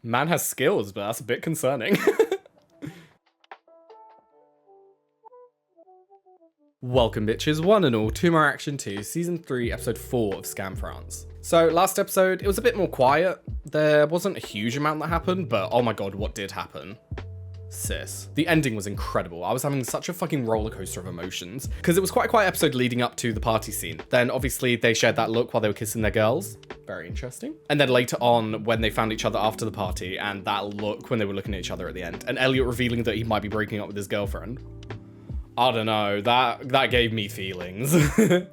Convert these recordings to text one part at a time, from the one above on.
Man has skills, but that's a bit concerning. Welcome bitches, one and all, to my reaction to Season 3, Episode 4 of SKAM France. So last episode, it was a bit more quiet. There wasn't a huge amount that happened, but oh my god, what did happen? Sis. The ending was incredible. I was having such a fucking roller coaster of emotions because it was quite a quiet episode leading up to the party scene. Then obviously they shared that look while they were kissing their girls. Very interesting. And then later on when they found each other after the party and that look when they were looking at each other at the end and Elliot revealing that he might be breaking up with his girlfriend. I don't know, that gave me feelings.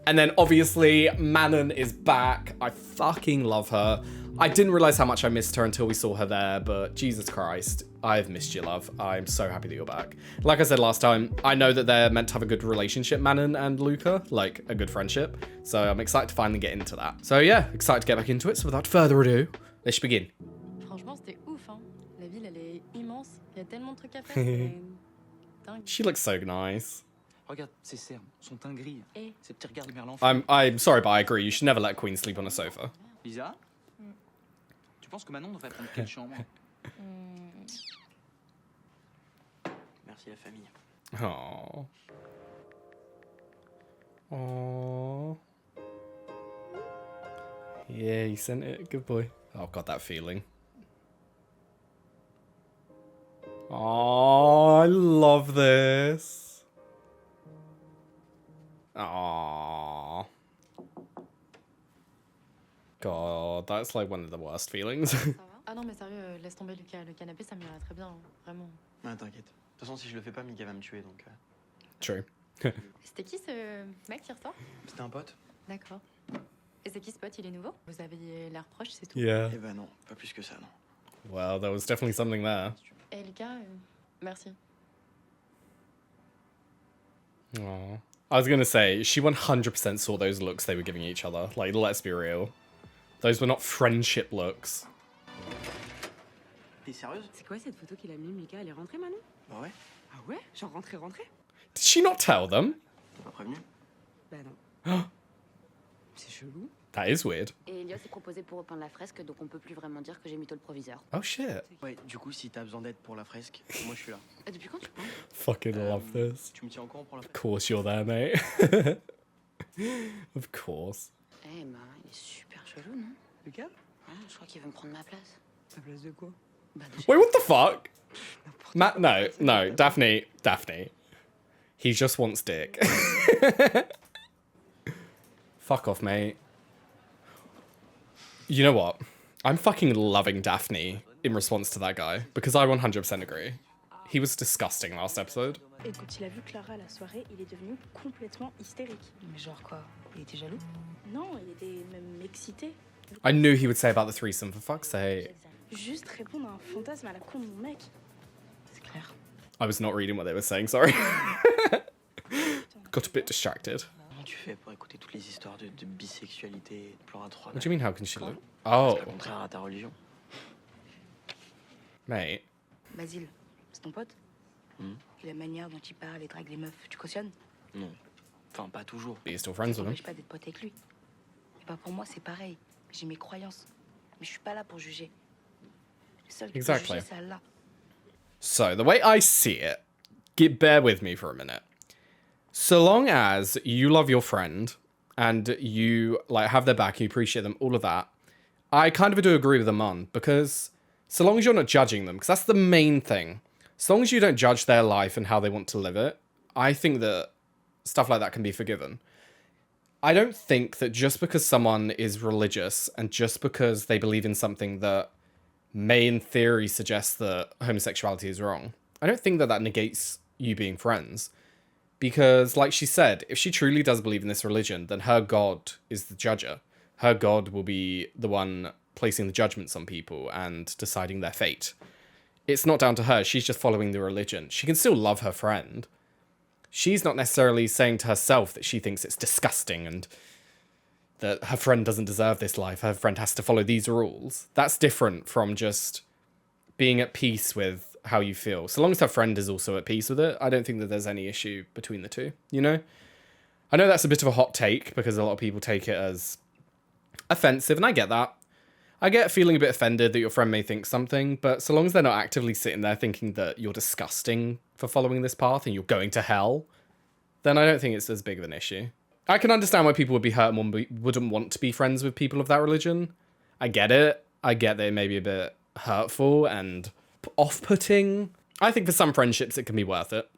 And then obviously Manon is back. I fucking love her. I didn't realize how much I missed her until we saw her there, but Jesus Christ, I've missed you, love. I'm so happy that you're back. Like I said last time, I know that they're meant to have a good relationship, Manon and Luca, like a good friendship. So I'm excited to finally get into that. So yeah, excited to get back into it. So without further ado, let's begin. Franchement, c'était ouf, hein. La ville, elle est immense. Il y a tellement de trucs à faire. C'est dingue. She looks so nice. Regarde, ces cernes sont un gris. Et Ces petits regards de merlan. I'm sorry, but I agree. You should never let Queen sleep on a sofa. Lisa, tu penses que Manon devrait prendre quelle chambre? Merci la famille. Aww. Aww. Yeah, you sent it. Good boy. Oh, got that feeling. Oh, I love this. Aww. God, that's like one of the worst feelings. ça va? Ah non, mais sérieux, laisse tomber Lucas. Le canapé, ça m'irait très bien, hein, vraiment. Ah, t'inquiète. De toute façon, si je le fais pas, Mika va me tuer, donc... True. C'était qui ce mec qui ressort? C'était un pote? D'accord. Et c'est qui ce pote? Il est nouveau? Vous avez l'air proche, c'est tout? Yeah. Eh ben non, pas plus que ça, non. Well, there was definitely something there. Et Lucas, merci. Aww. I was gonna say, she 100% saw those looks they were giving each other. Like, let's be real. Those were not friendship looks. T'es sérieuse? C'est quoi cette photo qu'il a mis, Mika? Elle est rentrée, Manon? Bah ouais, Ah ouais? Genre rentrée? Did she not tell them? t'as pas prévenu? Bah non. C'est chelou. That is weird. Et Elios est proposé pour repeindre la fresque, donc on peut plus vraiment dire que j'ai mytho le proviseur. Oh shit. Ouais, du coup, si t'as besoin d'aide pour la fresque, moi je suis là. Depuis quand tu penses? Fucking love this. Tu me tiens au courant pour la Of fresque? course you're there, mate. Of course. Eh ben, il est super chelou, non? Lucas? Ouais, je crois qu'il veut me prendre ma place. Ta place de quoi? Bah, déjà, Wait, what the fuck? Matt, no, Daphne. He just wants dick. Fuck off, mate. You know what? I'm fucking loving Daphne in response to that guy, because I 100% agree. He was disgusting last episode. Et quand il a vu Clara à la soirée, il est devenu complètement hystérique. Mais genre quoi? Il était jaloux? Non, il était même excité. I knew he would say about the threesome, for fuck's sake. Juste répondre à un fantasme à la con de mon mec. C'est clair. I was not reading what they were saying, sorry. Got a bit distracted. Comment tu fais pour écouter toutes les histoires de bisexualité et de plan à trois? What do you mean, how can she look? C'est Oh, contraire à ta religion. mate. Basile, c'est ton pote? Et la manière dont il parle et drague les meufs, tu cautionnes? Non. Enfin, pas toujours. Are you still friends Ça with him? n'empêche pas d'être pote avec lui. Et bah pour moi c'est pareil. J'ai mes croyances. Mais je suis pas là pour juger. Le seul qui peut Exactly. juger, c'est Allah. So, the way I see it, bear with me for a minute. So long as you love your friend and you like have their back, you appreciate them, all of that, I kind of do agree with them on, because so long as you're not judging them, because that's the main thing. So long as you don't judge their life and how they want to live it, I think that stuff like that can be forgiven. I don't think that just because someone is religious and just because they believe in something that may in theory suggest that homosexuality is wrong, I don't think that that negates you being friends. Because like she said, if she truly does believe in this religion, then her God is the judger. Her God will be the one placing the judgments on people and deciding their fate. It's not down to her. She's just following the religion. She can still love her friend. She's not necessarily saying to herself that she thinks it's disgusting and that her friend doesn't deserve this life. Her friend has to follow these rules. That's different from just being at peace with how you feel. So long as her friend is also at peace with it, I don't think that there's any issue between the two, you know? I know that's a bit of a hot take because a lot of people take it as offensive, and I get that. I get feeling a bit offended that your friend may think something, but so long as they're not actively sitting there thinking that you're disgusting for following this path and you're going to hell, then I don't think it's as big of an issue. I can understand why people would be hurt and wouldn't want to be friends with people of that religion. I get it. I get that it may be a bit hurtful and off-putting. I think for some friendships it can be worth it.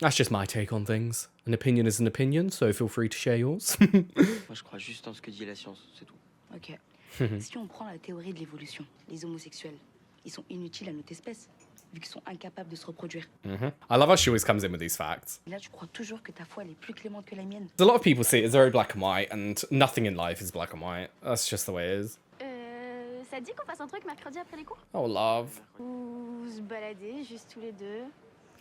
That's just my take on things. An opinion is an opinion, so feel free to share yours. Moi, je crois juste en ce que dit la science, c'est tout. Ok. Si on prend la théorie de l'évolution, les homosexuels, ils sont inutiles à notre espèce, vu qu'ils sont incapables de se reproduire. I love how she always comes in with these facts. Et là, tu crois toujours que ta foi, elle est plus clémente que la mienne. A lot of people see it as very black and white, and nothing in life is black and white. That's just the way it is. Ça te dit qu'on fasse un truc mercredi après les cours? Oh, love. Ou se balader juste tous les deux?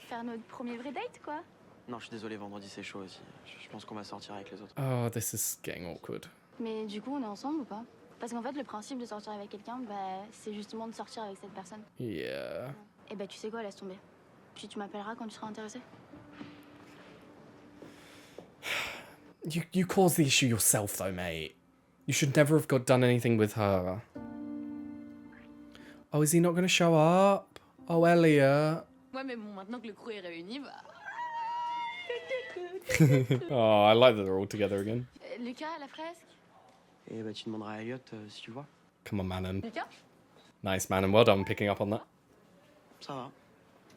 Faire notre premier vrai date, quoi? Non, je suis désolé, vendredi c'est chaud aussi. Je pense qu'on va sortir avec les autres. Oh, this is getting awkward. Mais du coup, on est ensemble ou pas? Parce qu'en fait, le principe de sortir avec quelqu'un, bah, c'est justement de sortir avec cette personne. Yeah. Et bah, tu sais quoi, laisse tomber. Puis tu m'appelleras quand tu seras intéressé. You caused the issue yourself, though, mate. You should never have done anything with her. Oh, is he not going to show up? Oh, Elliot. Ouais, mais bon, maintenant que le crew est réuni, bah... Oh, I like that they're all together again. Lucas, la fresque? Et bah, tu demanderas à Elliot si tu vois. Come on, Manon. Lucas? Nice, Manon. Well done picking up on that. Ça va.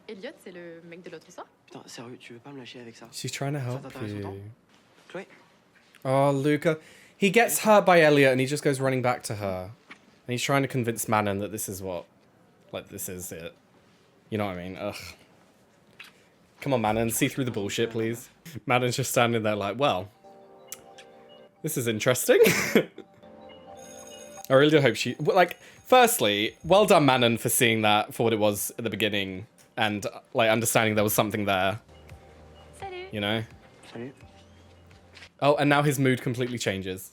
Elliot, c'est le mec de l'autre soir? Putain, sérieux, tu veux pas me lâcher avec ça? She's trying to help t'intéresse autant? you. Chloé? Oh, Luca. He gets hurt by Elliot and he just goes running back to her. And he's trying to convince Manon that this is what... Like, this is it. You know what I mean? Ugh. Come on, Manon. See through the bullshit, please. Manon's just standing there like, well... This is interesting. I really do hope she... Like, firstly, well done, Manon, for seeing that for what it was at the beginning. And, like, understanding there was something there. Salut! You know? Salut. Oh, and now his mood completely changes.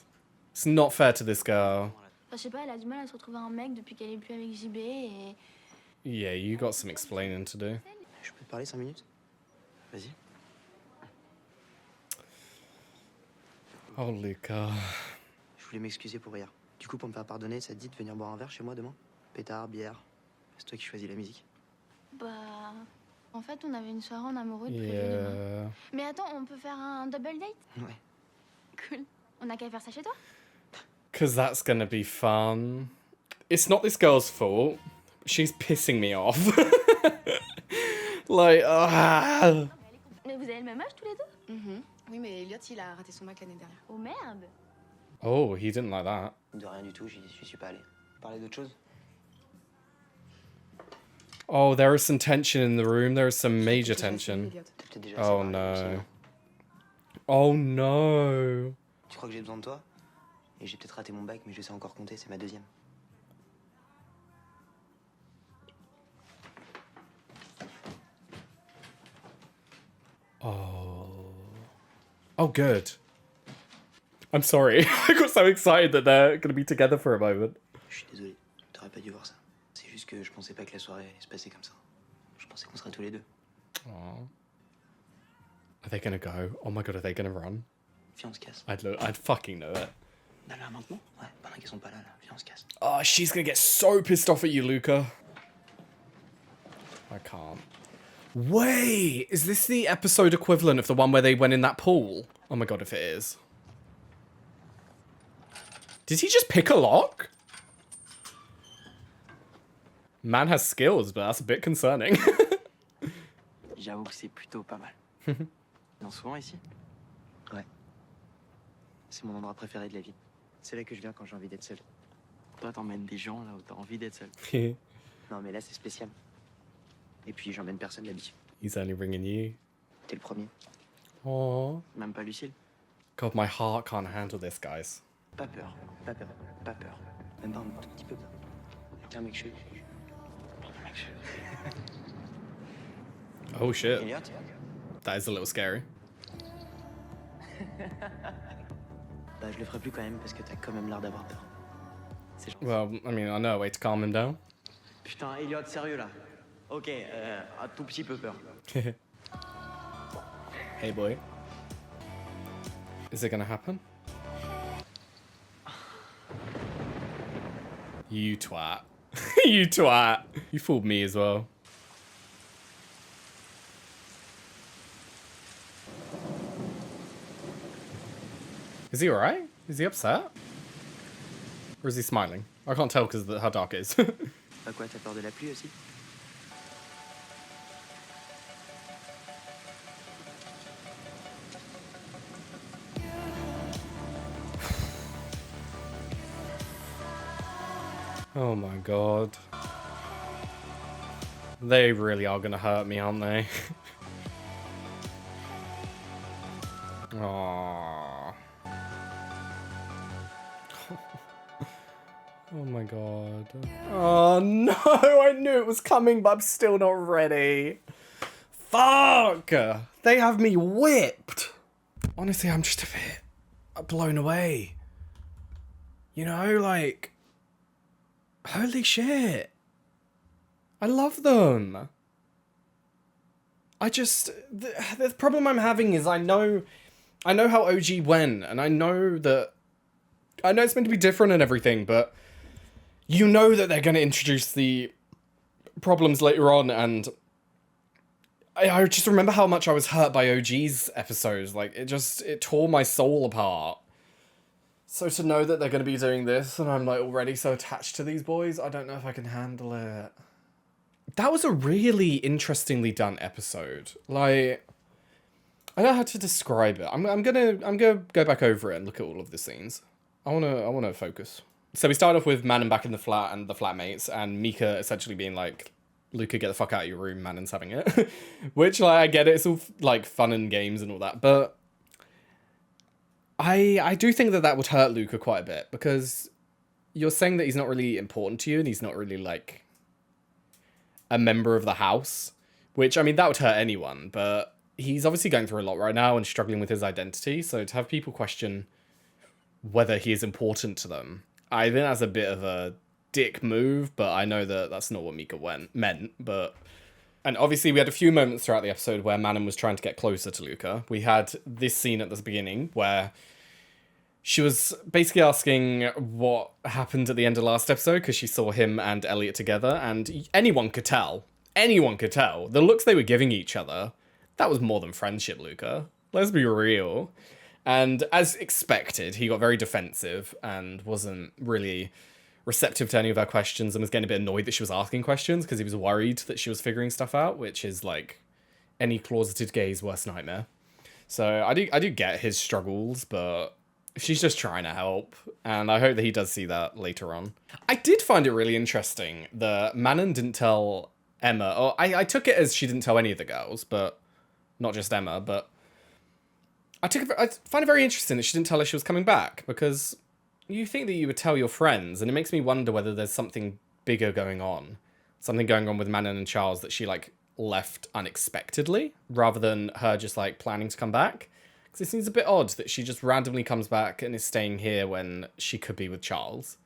It's not fair to this girl. Enfin, je sais pas, elle a du mal à se retrouver un mec depuis qu'elle est plus avec JB et... Yeah, you got some explaining to do. Je peux te parler 5 minutes? Vas-y. Oh, Luca. Je voulais m'excuser pour hier. Du coup, pour me faire pardonner, ça te dit de venir boire un verre chez moi demain? Pétard, bière. C'est toi qui choisis la musique. Bah... En fait, on avait une soirée en amoureux de prévu demain. Yeah. Mais attends, on peut faire un double date? Ouais. Cool. On a qu'à faire ça chez toi? Because that's gonna be fun. It's not this girl's fault. She's pissing me off. Like, ah. Mais vous avez le même âge tous les deux? Oui, mais Elliot, il a raté son bac l'année dernière. Oh merde! Oh, he didn't like that. De rien du tout, j'y suis pas allé. Parler d'autre chose? Oh, there is some tension in the room. There is some major Tu vas tension. essayer, Elliot. T'es peut-être déjà Oh assez parlé, no. sinon. Oh no. Tu crois que j'ai besoin de toi? Et j'ai peut-être raté mon bac, mais je sais encore compter, c'est ma deuxième. Oh. Oh, good. I'm sorry. I got so excited that they're going to be together for a moment. Je suis désolé, t'aurais pas dû voir ça. C'est juste que je pensais pas que la soirée allait se passer comme ça. Je pensais qu'on serait tous les deux. Aw. Are they going to go? Oh my god, are they going to run? Viens, on se casse. I'd fucking know it. Là, maintenant? Ouais, pendant qu'ils sont pas là, viens, on se casse. Oh, she's going to get so pissed off at you, Luca. I can't. Wait, is this the episode equivalent of the one where they went in that pool? Oh my god, if it is. Did he just pick a lock? Man has skills, but that's a bit concerning. J'avoue que c'est plutôt pas mal. Viens souvent ici? Ouais. C'est mon endroit préféré de la ville. C'est là que je viens quand j'ai envie d'être seul. Toi, t'emmènes des gens là où t'as envie d'être seul. Non, mais là, c'est spécial. Et puis, j'emmène personne d'habitude. He's only ringing you. T'es le premier. Oh. Même pas Lucille. God, my heart can't handle this, guys. Pas peur, pas peur, pas peur. Même pas un tout petit peu peur. T'es un mec chelou. Un mec chelou. Oh shit. Elliot? That is a little scary. Bah, je le ferai plus quand même parce que t'as quand même l'air d'avoir peur. C'est gentil. Well, I mean, I know a way to calm him down. Putain, Elliot, sérieux là. Ok, un tout petit peu peur. Hey, boy. Is it gonna happen? You twat. You twat. You fooled me as well. Is he alright? Is he upset? Or is he smiling? I can't tell because of how dark it is. À quoi, t'as peur de la pluie aussi? Oh my god. They really are gonna hurt me, aren't they? Aww. Oh my god. Oh no, I knew it was coming, but I'm still not ready. Fuck! They have me whipped. Honestly, I'm just a bit blown away. You know, like, holy shit. I love them. I just, the problem I'm having is I know how OG went, and I know it's meant to be different and everything, but you know that they're going to introduce the problems later on, and I just remember how much I was hurt by OG's episodes. Like, it tore my soul apart. So to know that they're going to be doing this, and I'm like already so attached to these boys, I don't know if I can handle it. That was a really interestingly done episode. Like, I don't know how to describe it. I'm gonna go back over it and look at all of the scenes. I wanna focus. So we start off with Manon back in the flat and the flatmates, and Mika essentially being like, Luca, get the fuck out of your room, Manon's having it. Which, like, I get it, it's all like fun and games and all that, but I do think that would hurt Luca quite a bit, because you're saying that he's not really important to you and he's not really like a member of the house, which, I mean, that would hurt anyone, but he's obviously going through a lot right now and struggling with his identity, so to have people question whether he is important to them, I think that's a bit of a dick move, but I know that that's not what Mika meant, but... And obviously we had a few moments throughout the episode where Manon was trying to get closer to Luca. We had this scene at the beginning where she was basically asking what happened at the end of last episode because she saw him and Elliot together, and anyone could tell. Anyone could tell. The looks they were giving each other, that was more than friendship, Luca. Let's be real. And as expected, he got very defensive and wasn't really receptive to any of her questions and was getting a bit annoyed that she was asking questions because he was worried that she was figuring stuff out, which is like any closeted gay's worst nightmare. So I do get his struggles, but she's just trying to help, and I hope that he does see that later on. I did find it really interesting that Manon didn't tell Emma, or I took it as she didn't tell any of the girls, but not just Emma, but I find it very interesting that she didn't tell her she was coming back, because you think that you would tell your friends, and it makes me wonder whether there's something bigger going on. Something going on with Manon and Charles that she, like, left unexpectedly, rather than her just, like, planning to come back. Because it seems a bit odd that she just randomly comes back and is staying here when she could be with Charles.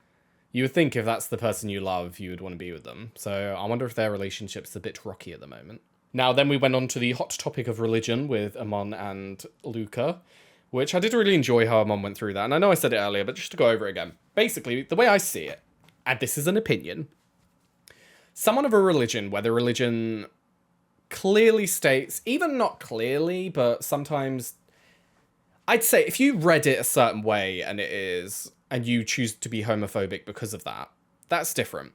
You would think if that's the person you love, you would want to be with them. So I wonder if their relationship's a bit rocky at the moment. Now, then we went on to the hot topic of religion with Amon and Luca, which I did really enjoy how Amon went through that. And I know I said it earlier, but just to go over it again. Basically, the way I see it, and this is an opinion, someone of a religion, where the religion clearly states, even not clearly, but sometimes, I'd say if you read it a certain way and you choose to be homophobic because of that, that's different.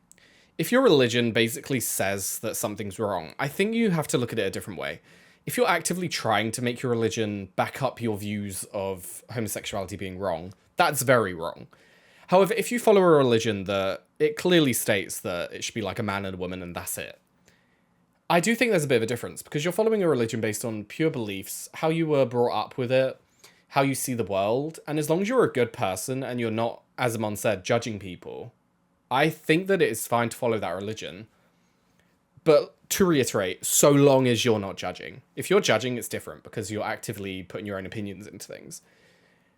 If your religion basically says that something's wrong, I think you have to look at it a different way. If you're actively trying to make your religion back up your views of homosexuality being wrong, that's very wrong. However, if you follow a religion that it clearly states that it should be like a man and a woman and that's it, I do think there's a bit of a difference, because you're following a religion based on pure beliefs, how you were brought up with it, how you see the world, and as long as you're a good person and you're not, as Amon said, judging people, I think that it is fine to follow that religion. But to reiterate, so long as you're not judging. If you're judging, it's different, because you're actively putting your own opinions into things.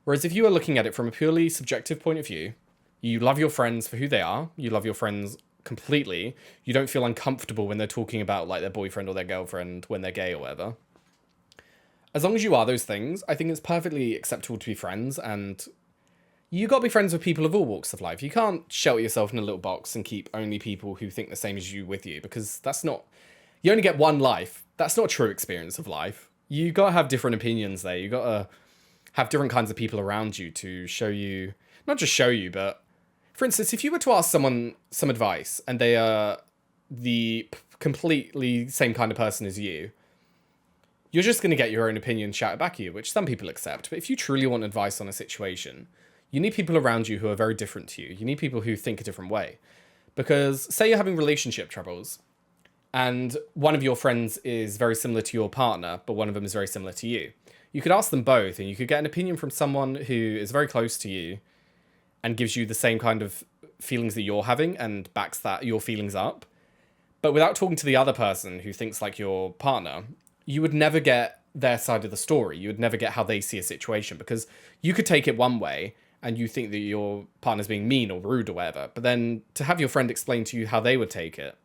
Whereas if you are looking at it from a purely subjective point of view, you love your friends for who they are, you love your friends completely, you don't feel uncomfortable when they're talking about like their boyfriend or their girlfriend when they're gay or whatever. As long as you are those things, I think it's perfectly acceptable to be friends, and you got to be friends with people of all walks of life. You can't shelter yourself in a little box and keep only people who think the same as you with you, because that's not, you only get one life. That's not a true experience of life. You got to have different opinions there. You got to have different kinds of people around you to show you, not just show you, but for instance, if you were to ask someone some advice and they are the completely same kind of person as you, you're just going to get your own opinion shouted back at you, which some people accept. But if you truly want advice on a situation, you need people around you who are very different to you. You need people who think a different way. Because say you're having relationship troubles and one of your friends is very similar to your partner, but one of them is very similar to you. You could ask them both and you could get an opinion from someone who is very close to you and gives you the same kind of feelings that you're having and backs that your feelings up. But without talking to the other person who thinks like your partner, you would never get their side of the story. You would never get how they see a situation, because you could take it one way and you think that your partner's being mean or rude or whatever. But then to have your friend explain to you how they would take it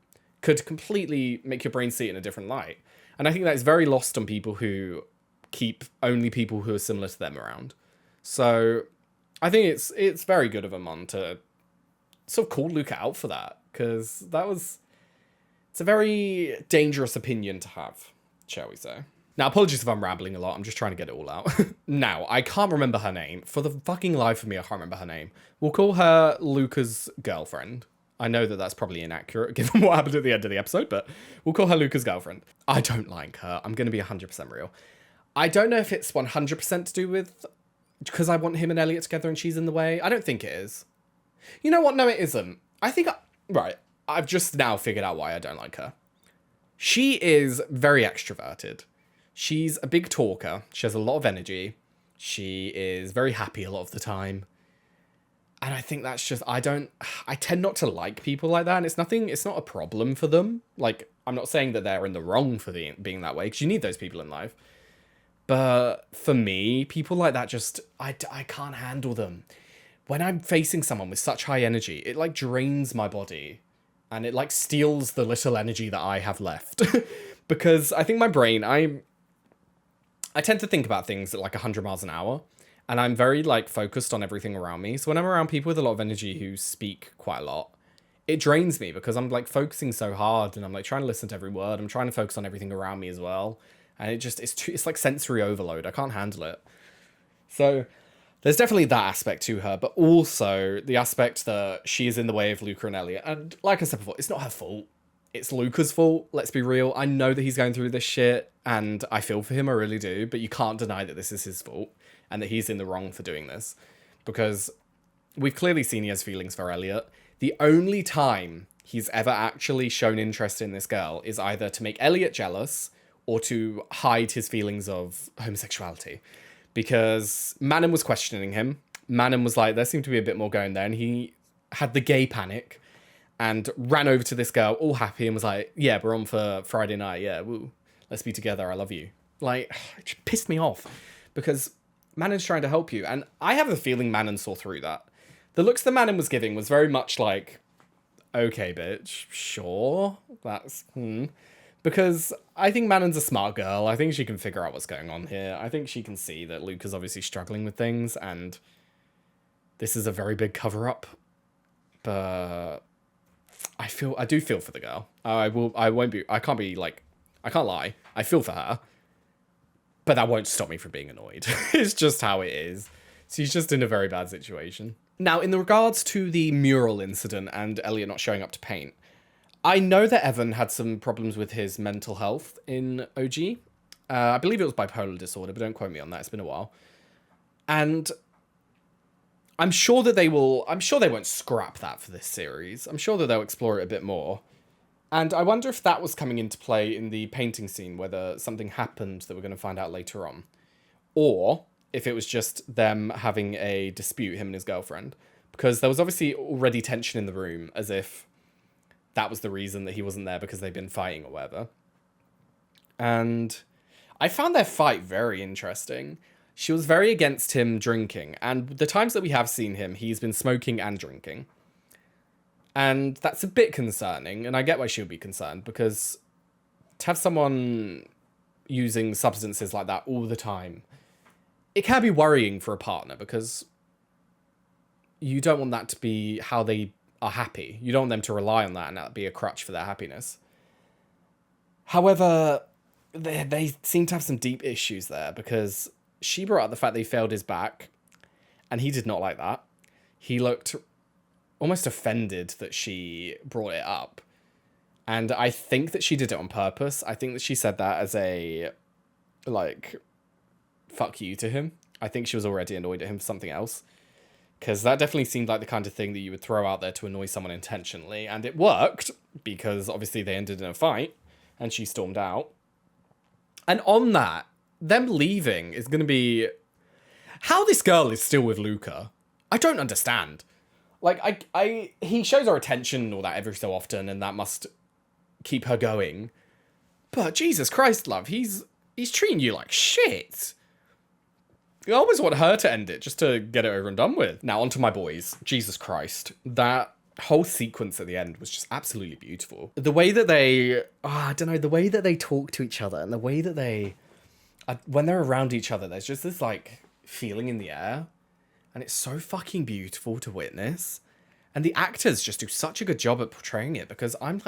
could completely make your brain see it in a different light. And I think that is very lost on people who keep only people who are similar to them around. So I think it's very good of Amon to sort of call Luca out for that, because it's a very dangerous opinion to have, shall we say. Now, apologies if I'm rambling a lot. I'm just trying to get it all out. Now, I can't remember her name. For the fucking life of me, I can't remember her name. We'll call her Luca's girlfriend. I know that that's probably inaccurate given what happened at the end of the episode, but we'll call her Luca's girlfriend. I don't like her. I'm going to be 100% real. I don't know if it's 100% to do with because I want him and Elliot together and she's in the way. I don't think it is. You know what? No, it isn't. I think... Right. I've just now figured out why I don't like her. She is very extroverted. She's a big talker. She has a lot of energy. She is very happy a lot of the time. And I think that's just, I tend not to like people like that. And it's not a problem for them. Like, I'm not saying that they're in the wrong for being that way, because you need those people in life. But for me, people like that just, I can't handle them. When I'm facing someone with such high energy, it like drains my body. And it like steals the little energy that I have left. Because I think my brain, I tend to think about things at like 100 miles an hour. And I'm very like focused on everything around me. So when I'm around people with a lot of energy who speak quite a lot, it drains me because I'm like focusing so hard and I'm like trying to listen to every word. I'm trying to focus on everything around me as well. And it's like sensory overload. I can't handle it. So there's definitely that aspect to her, but also the aspect that she is in the way of Luca and Elliot. And like I said before, it's not her fault. It's Luca's fault, let's be real. I know that he's going through this shit, and I feel for him, I really do, but you can't deny that this is his fault, and that he's in the wrong for doing this. Because we've clearly seen he has feelings for Elliot. The only time he's ever actually shown interest in this girl is either to make Elliot jealous, or to hide his feelings of homosexuality. Because Manon was questioning him. Manon was like, there seemed to be a bit more going there, and he had the gay panic. And ran over to this girl, all happy, and was like, yeah, we're on for Friday night. Yeah, woo. Let's be together. I love you. Like, it just pissed me off. Because Manon's trying to help you. And I have a feeling Manon saw through that. The looks that Manon was giving was very much like, okay, bitch, sure. That's, Because I think Manon's a smart girl. I think she can figure out what's going on here. I think she can see that Luke is obviously struggling with things. And this is a very big cover-up. But... I do feel for the girl. I can't lie. I feel for her. But that won't stop me from being annoyed. It's just how it is. She's just in a very bad situation. Now, in regards to the mural incident and Elliot not showing up to paint, I know that Evan had some problems with his mental health in OG. I believe it was bipolar disorder, but don't quote me on that. It's been a while. And I'm sure they won't scrap that for this series. I'm sure that they'll explore it a bit more. And I wonder if that was coming into play in the painting scene, whether something happened that we're going to find out later on. Or if it was just them having a dispute, him and his girlfriend. Because there was obviously already tension in the room, as if that was the reason that he wasn't there because they've been fighting or whatever. And I found their fight very interesting. She was very against him drinking, and the times that we have seen him, he's been smoking and drinking. And that's a bit concerning, and I get why she would be concerned, because to have someone using substances like that all the time, it can be worrying for a partner, because you don't want that to be how they are happy. You don't want them to rely on that and that be a crutch for their happiness. However, they seem to have some deep issues there, because she brought up the fact that he failed his back, and he did not like that. He looked almost offended that she brought it up. And I think that she did it on purpose. I think that she said that as a, like, fuck you to him. I think she was already annoyed at him for something else. Because that definitely seemed like the kind of thing that you would throw out there to annoy someone intentionally. And it worked, because obviously they ended in a fight, and she stormed out. And on that, them leaving is going to be... How this girl is still with Luca, I don't understand. Like, he shows her attention and all that every so often, and that must keep her going. But Jesus Christ, love, he's treating you like shit. I always want her to end it, just to get it over and done with. Now, onto my boys. Jesus Christ. That whole sequence at the end was just absolutely beautiful. The way that they... I don't know, the way that they talk to each other, and the way that they... when they're around each other, there's just this, like, feeling in the air. And it's so fucking beautiful to witness. And the actors just do such a good job at portraying it, because I'm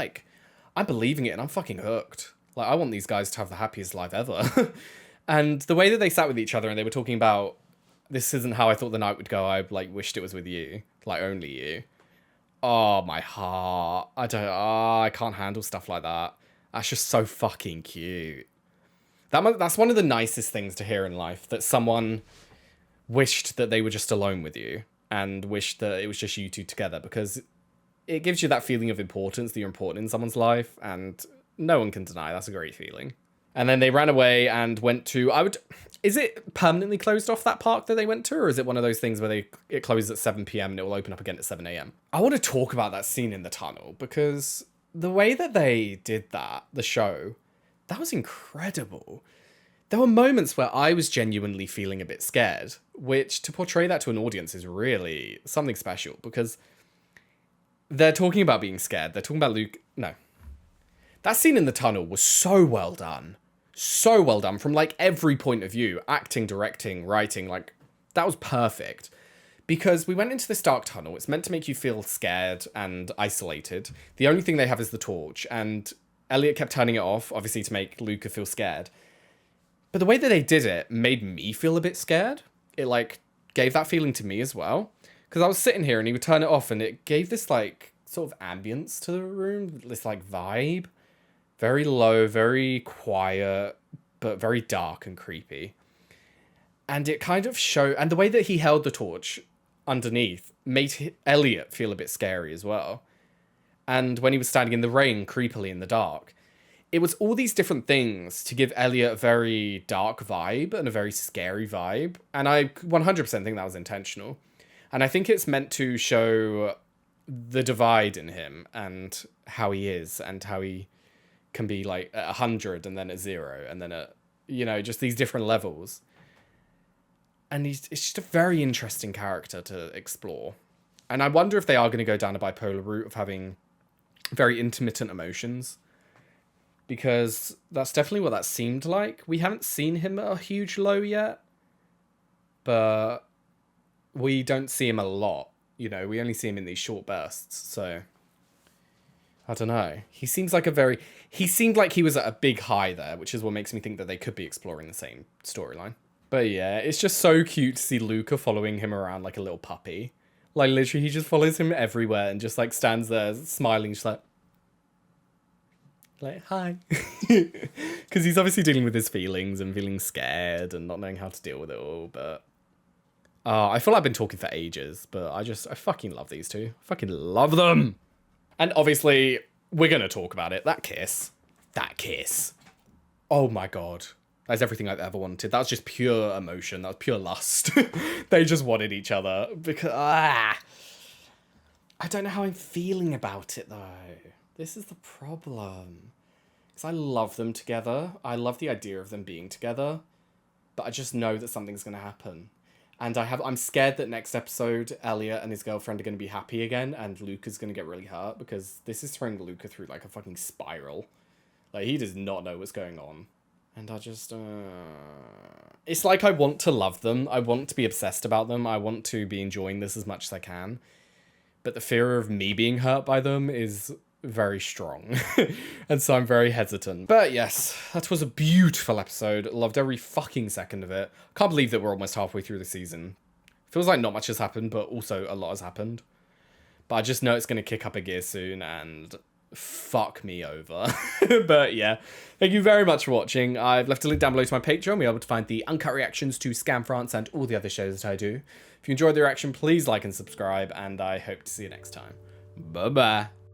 believing it and I'm fucking hooked. Like, I want these guys to have the happiest life ever. And the way that they sat with each other and they were talking about, this isn't how I thought the night would go. I, like, wished it was with you. Like, only you. Oh, my heart. I can't handle stuff like that. That's just so fucking cute. That's one of the nicest things to hear in life, that someone wished that they were just alone with you and wished that it was just you two together, because it gives you that feeling of importance, that you're important in someone's life, and no one can deny that's a great feeling. And then they ran away and went to... Is it permanently closed off, that park that they went to? Or is it one of those things where it closes at 7 p.m. and it will open up again at 7 a.m.? I want to talk about that scene in the tunnel, because the way that they did that, the show, that was incredible. There were moments where I was genuinely feeling a bit scared, which to portray that to an audience is really something special, because they're talking about being scared. They're talking about Luke... No. That scene in the tunnel was so well done. So well done from, like, every point of view. Acting, directing, writing, like, that was perfect. Because we went into this dark tunnel. It's meant to make you feel scared and isolated. The only thing they have is the torch. And Elliot kept turning it off, obviously to make Luca feel scared. But the way that they did it made me feel a bit scared. It, like, gave that feeling to me as well. Because I was sitting here and he would turn it off and it gave this, like, sort of ambience to the room. This, like, vibe. Very low, very quiet, but very dark and creepy. And it kind of showed... And the way that he held the torch underneath made Elliot feel a bit scary as well. And when he was standing in the rain, creepily in the dark, it was all these different things to give Elliot a very dark vibe and a very scary vibe. And I 100% think that was intentional. And I think it's meant to show the divide in him and how he is and how he can be like at 100 and then at 0 and then at, you know, just these different levels. And it's just a very interesting character to explore. And I wonder if they are going to go down a bipolar route of having very intermittent emotions, because that's definitely what that seemed like. We haven't seen him at a huge low yet, but we don't see him a lot. You know, we only see him in these short bursts, so I don't know. He seemed like he was at a big high there, which is what makes me think that they could be exploring the same storyline. But yeah, it's just so cute to see Luca following him around like a little puppy. Like, literally, he just follows him everywhere and just, like, stands there smiling, just like, hi. Because he's obviously dealing with his feelings and feeling scared and not knowing how to deal with it all, but... I feel like I've been talking for ages, but I fucking love these two. I fucking love them! And obviously, we're going to talk about it. That kiss. Oh my god. That's everything I've ever wanted. That was just pure emotion. That was pure lust. They just wanted each other. Because, I don't know how I'm feeling about it, though. This is the problem. Because I love them together. I love the idea of them being together. But I just know that something's going to happen. And I'm scared that next episode, Elliot and his girlfriend are going to be happy again, and Luca's going to get really hurt, because this is throwing Luca through, like, a fucking spiral. Like, he does not know what's going on. And I just... It's like I want to love them. I want to be obsessed about them. I want to be enjoying this as much as I can. But the fear of me being hurt by them is very strong. And so I'm very hesitant. But yes, that was a beautiful episode. Loved every fucking second of it. Can't believe that we're almost halfway through the season. Feels like not much has happened, but also a lot has happened. But I just know it's going to kick up a gear soon and fuck me over. But yeah, thank you very much for watching. I've left a link down below to my Patreon. You'll be able to find the uncut reactions to SKAM France and all the other shows that I do. If you enjoyed the reaction, please like and subscribe, and I hope to see you next time. Bye-bye.